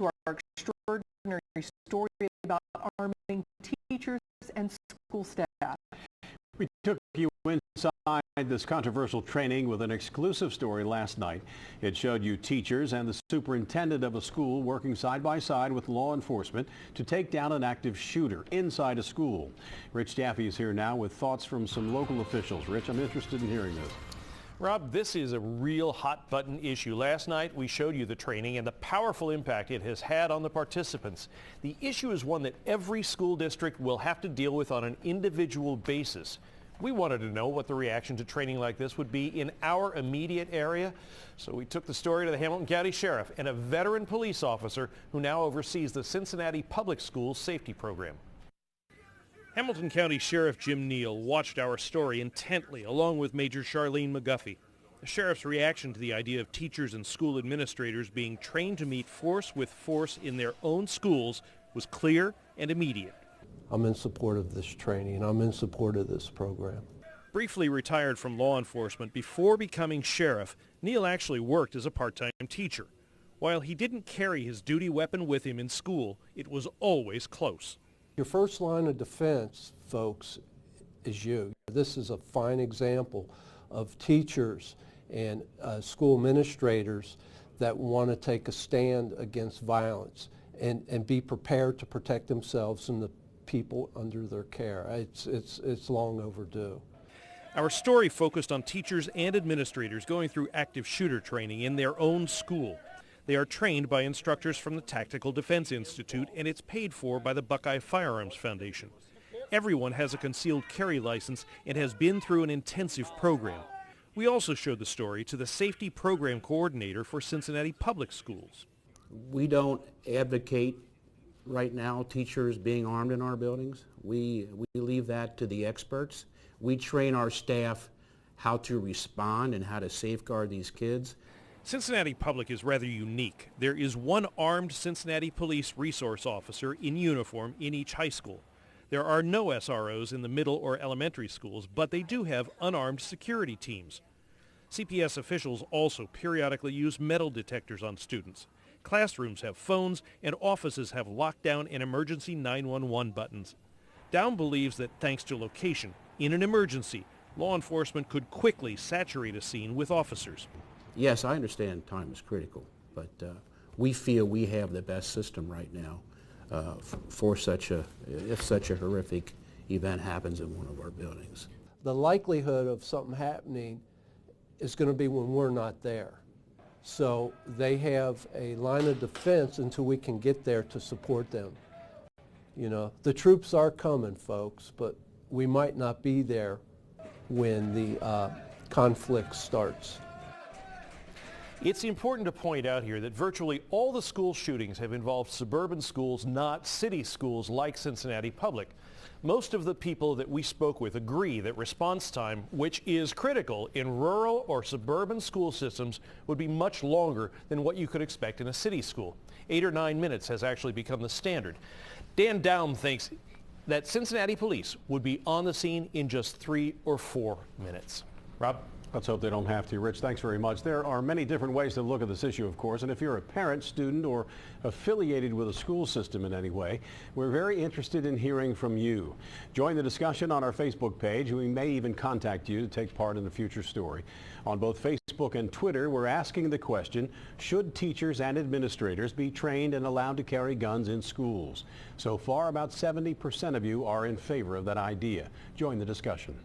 to our extraordinary story about arming teachers and school staff. We took you inside this controversial training with an exclusive story last night. It showed you teachers and the superintendent of a school working side by side with law enforcement to take down an active shooter inside a school. Rich Staffy is here now with thoughts from some local officials. Rich, I'm interested in hearing this. Rob, this is a real hot-button issue. Last night, we showed you the training and the powerful impact it has had on the participants. The issue is one that every school district will have to deal with on an individual basis. We wanted to know what the reaction to training like this would be in our immediate area, so we took the story to the Hamilton County Sheriff and a veteran police officer who now oversees the Cincinnati Public Schools safety program. Hamilton County Sheriff Jim Neal watched our story intently along with Major Charlene McGuffey. The sheriff's reaction to the idea of teachers and school administrators being trained to meet force with force in their own schools was clear and immediate. I'm in support of this training. I'm in support of this program. Briefly retired from law enforcement before becoming sheriff, Neal actually worked as a part-time teacher. While he didn't carry his duty weapon with him in school, it was always close. Your first line of defense, folks, is you. This is a fine example of teachers and school administrators that want to take a stand against violence and be prepared to protect themselves and the people under their care. It's long overdue. Our story focused on teachers and administrators going through active shooter training in their own school. They are trained by instructors from the Tactical Defense Institute, and it's paid for by the Buckeye Firearms Foundation. Everyone has a concealed carry license and has been through an intensive program. We also showed the story to the Safety Program Coordinator for Cincinnati Public Schools. We don't advocate right now teachers being armed in our buildings. We leave that to the experts. We train our staff how to respond and how to safeguard these kids. Cincinnati Public is rather unique. There is one armed Cincinnati Police resource officer in uniform in each high school. There are no SROs in the middle or elementary schools, but they do have unarmed security teams. CPS officials also periodically use metal detectors on students. Classrooms have phones, and offices have lockdown and emergency 911 buttons. Down believes that thanks to location, in an emergency, law enforcement could quickly saturate a scene with officers. Yes, I understand time is critical, but we feel we have the best system right now for if such a horrific event happens in one of our buildings. The likelihood of something happening is going to be when we're not there. So they have a line of defense until we can get there to support them. You know, the troops are coming, folks, but we might not be there when the conflict starts. It's important to point out here that virtually all the school shootings have involved suburban schools, not city schools like Cincinnati Public. Most of the people that we spoke with agree that response time, which is critical in rural or suburban school systems, would be much longer than what you could expect in a city school. 8 or 9 minutes has actually become the standard. Dan Dowm thinks that Cincinnati police would be on the scene in just 3 or 4 minutes. Rob? Let's hope they don't have to. Rich, thanks very much. There are many different ways to look at this issue, of course, and if you're a parent, student, or affiliated with a school system in any way, we're very interested in hearing from you. Join the discussion on our Facebook page. We may even contact you to take part in a future story. On both Facebook and Twitter, we're asking the question, should teachers and administrators be trained and allowed to carry guns in schools? So far, about 70% of you are in favor of that idea. Join the discussion.